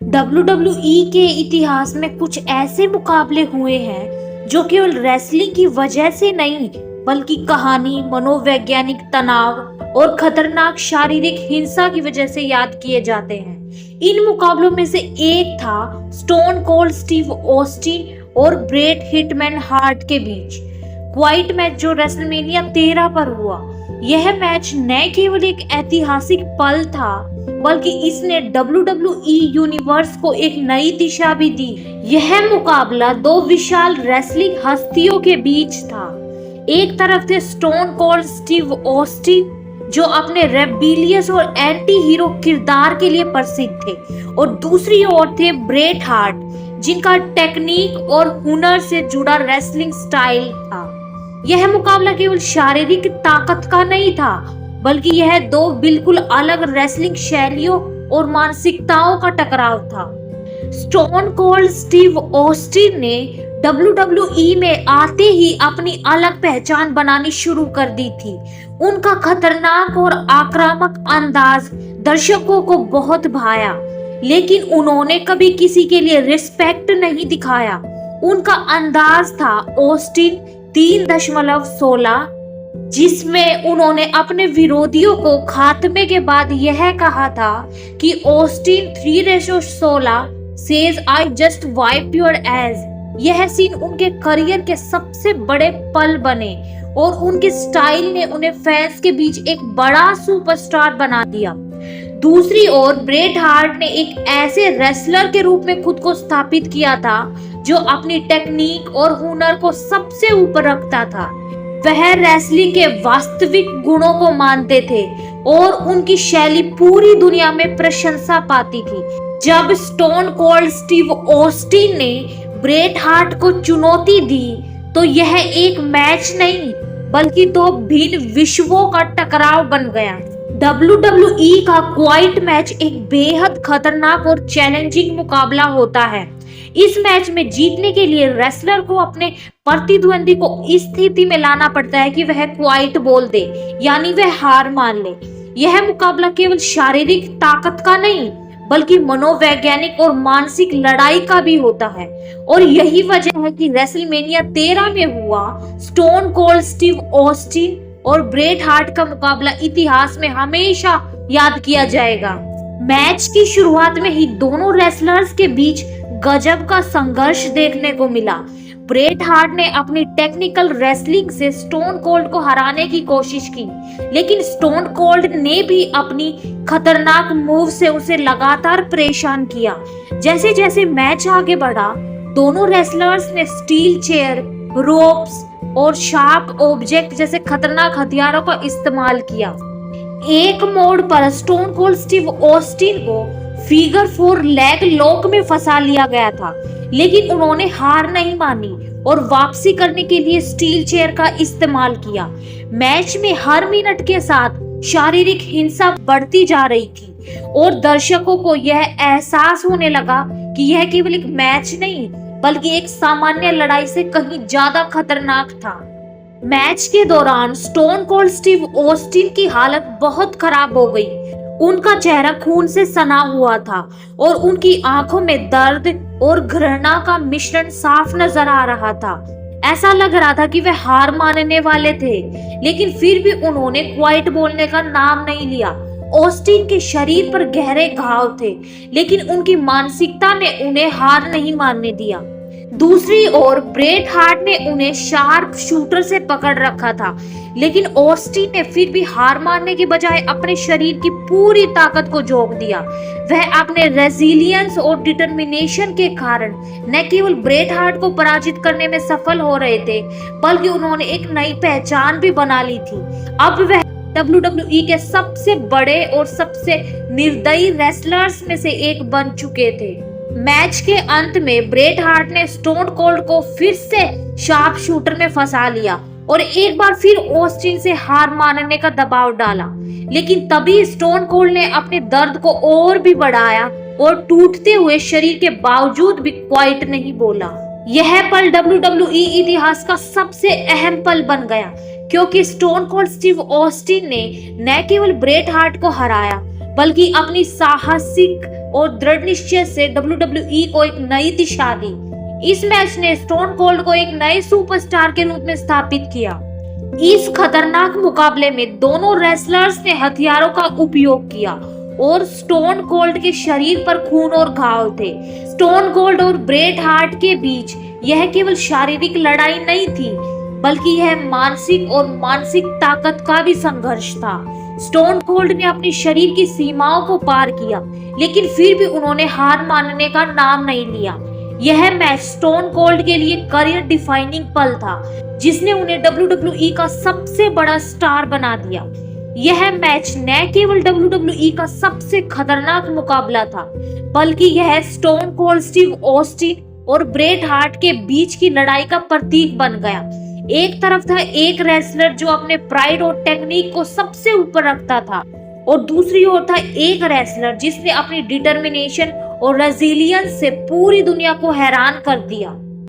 WWE के इतिहास में कुछ ऐसे मुकाबले हुए हैं जो केवल रेसलिंग की वजह से नहीं बल्कि कहानी, मनोवैज्ञानिक तनाव और खतरनाक शारीरिक हिंसा की वजह से याद किए जाते हैं। इन मुकाबलों में से एक था स्टोन कोल्ड स्टीव ऑस्टिन और ब्रेट हिटमैन हार्ट के बीच क्वाइट मैच जो रेसलमेनिया 13 पर हुआ। यह मैच न केवल एक ऐतिहासिक पल था बल्कि इसने WWE यूनिवर्स को एक नई दिशा भी दी। यह मुकाबला दो विशाल रेसलिंग हस्तियों के बीच था। एक तरफ थे स्टोन कोल्ड स्टीव ऑस्टिन जो अपने रेबेलियस और एंटी हीरो किरदार के लिए प्रसिद्ध थे, और दूसरी ओर थे ब्रेट हार्ट जिनका टेक्निक और हुनर से जुड़ा रेसलिंग स्टाइल था। यह मुकाबला केवल शारीरिक ताकत का नहीं था बल्कि यह दो बिल्कुल अलग रेसलिंग शैलियों और मानसिकताओं का टकराव था। स्टोन कोल्ड स्टीव ऑस्टिन ने WWE में आते ही अपनी अलग पहचान बनानी शुरू कर दी थी। उनका खतरनाक और आक्रामक अंदाज दर्शकों को बहुत भाया, लेकिन उन्होंने कभी किसी के लिए रिस्पेक्ट नहीं दिखाया। उनका अंदाज था ऑस्टिन 3.16, जिसमें उन्होंने अपने विरोधियों को खात्मे के बाद यह कहा था कि Austin 3:16 says I just wipe your age. यह सीन उनके करियर के सबसे बड़े पल बने और उनके स्टाइल ने उन्हें फैंस के बीच एक बड़ा सुपरस्टार बना दिया। दूसरी ओर ब्रेट हार्ट ने एक ऐसे रेसलर के रूप में खुद को स्थापित किया था जो अपनी टेक्निक और हुनर को सबसे ऊपर रखता था। वह रेसलिंग के वास्तविक गुणों को मानते थे और उनकी शैली पूरी दुनिया में प्रशंसा पाती थी। जब स्टोन कोल्ड स्टीव ऑस्टिन ने ब्रेट हार्ट को चुनौती दी तो यह एक मैच नहीं बल्कि दो भिन्न विश्वों का टकराव बन गया। WWE का क्वाइट मैच एक बेहद खतरनाक और चैलेंजिंग मुकाबला होता है। इस मैच में जीतने के लिए रेसलर को अपने प्रतिद्वंदी को इस स्थिति में लाना पड़ता है कि वह क्वाइट बोल दे, यानी वह हार मान ले। यह मुकाबला केवल शारीरिक ताकत का नहीं बल्कि मनोवैज्ञानिक और मानसिक लड़ाई का भी होता है, और यही वजह है कि रेसलमेनिया 13 में हुआ स्टोन कोल्ड स्टीव ऑस्टिन और ब्रेट हार्ट का मुकाबला इतिहास में हमेशा याद किया जाएगा। मैच की शुरुआत में ही दोनों रेसलर्स के बीच गजब का संघर्ष देखने को मिला। ब्रेट हार्ट ने अपनी टेक्निकल रेसलिंग से स्टोन कोल्ड को हराने की कोशिश की, लेकिन स्टोन कोल्ड ने भी अपनी खतरनाक मूव से उसे लगातार परेशान किया। जैसे जैसे मैच आगे बढ़ा, दोनों रेसलर्स ने स्टील चेयर, रोप्स और शार्प ऑब्जेक्ट जैसे खतरनाक हथियारों का इस्तेमाल किया। एक मोड़ पर स्टोन कोल्ड स्टीव ऑस्टिन को फिगर 4 लेग लॉक में फंसा लिया गया था, लेकिन उन्होंने हार नहीं मानी और वापसी करने के लिए स्टील चेयर का इस्तेमाल किया। मैच में हर मिनट के साथ शारीरिक हिंसा बढ़ती जा रही थी और दर्शकों को यह एहसास होने लगा कि यह केवल एक मैच नहीं बल्कि एक सामान्य लड़ाई से कहीं ज्यादा खतरनाक था। मैच के दौरान स्टोन कोल्ड स्टीव ऑस्टिन की हालत बहुत खराब हो गई। उनका चेहरा खून से सना हुआ था और उनकी आंखों में दर्द और घृणा का मिश्रण साफ नजर आ रहा था। ऐसा लग रहा था कि वे हार मानने वाले थे, लेकिन फिर भी उन्होंने क्वाइट बोलने का नाम नहीं लिया। ऑस्टिन के शरीर पर गहरे घाव थे, लेकिन उनकी मानसिकता ने उन्हें हार नहीं मानने दिया। दूसरी ओर ब्रेट हार्ट ने उन्हें शार्प शूटर से पकड़ रखा था, लेकिन ऑस्टिन ने फिर भी हार मानने के बजाय अपने शरीर की पूरी ताकत को झोंक दिया। वह अपने रेजिलियंस और डिटर्मिनेशन के कारण न केवल ब्रेट हार्ट को पराजित करने में सफल हो रहे थे बल्कि उन्होंने एक नई पहचान भी बना ली थी। अब वह WWE के सबसे बड़े और सबसे निर्दयी रेसलर्स में से एक बन चुके थे। मैच के अंत में ब्रेट हार्ट ने स्टोन कोल्ड को फिर से शार्प शूटर में फंसा लिया और एक बार फिर ऑस्टिन से हार मानने का दबाव डाला, लेकिन तभी स्टोन कोल्ड ने अपने दर्द को और भी बढ़ाया और टूटते हुए शरीर के बावजूद भी क्वाइट नहीं बोला। यह पल WWE इतिहास का सबसे अहम पल बन गया, क्योंकि स्टोन कोल्ड स्टीव ऑस्टिन ने न केवल ब्रेट हार्ट को हराया बल्कि अपनी साहसिक और दृढ़ निश्चय से WWE को एक नई दिशा दी। इस मैच ने स्टोन कोल्ड को एक नए सुपरस्टार के रूप में स्थापित किया। इस खतरनाक मुकाबले में दोनों रेसलर्स ने हथियारों का उपयोग किया और स्टोन कोल्ड के शरीर पर खून और घाव थे। स्टोन कोल्ड और ब्रेट हार्ट के बीच यह केवल शारीरिक लड़ाई नहीं थी, बल्कि यह मानसिक ताकत का भी संघर्ष था। स्टोन कोल्ड ने अपने शरीर की सीमाओं को पार किया, लेकिन फिर भी उन्होंने हार मानने का नाम नहीं लिया। यह मैच स्टोन कोल्ड के लिए करियर डिफाइनिंग पल था, जिसने उन्हें WWE का सबसे बड़ा स्टार बना दिया। यह मैच न केवल WWE का सबसे खतरनाक मुकाबला था, बल्कि यह स्टोन कोल्ड, स्टीव ऑस्टिन और ब्रेट हार्ट के बीच की लड़ाई का प्रतीक बन गया। एक तरफ था एक रेसलर जो अपने प्राइड और टेक्निक को सबसे ऊपर रखता था, और दूसरी ओर था एक रेसलर जिसने अपनी डिटर्मिनेशन और रेजिलियंस से पूरी दुनिया को हैरान कर दिया।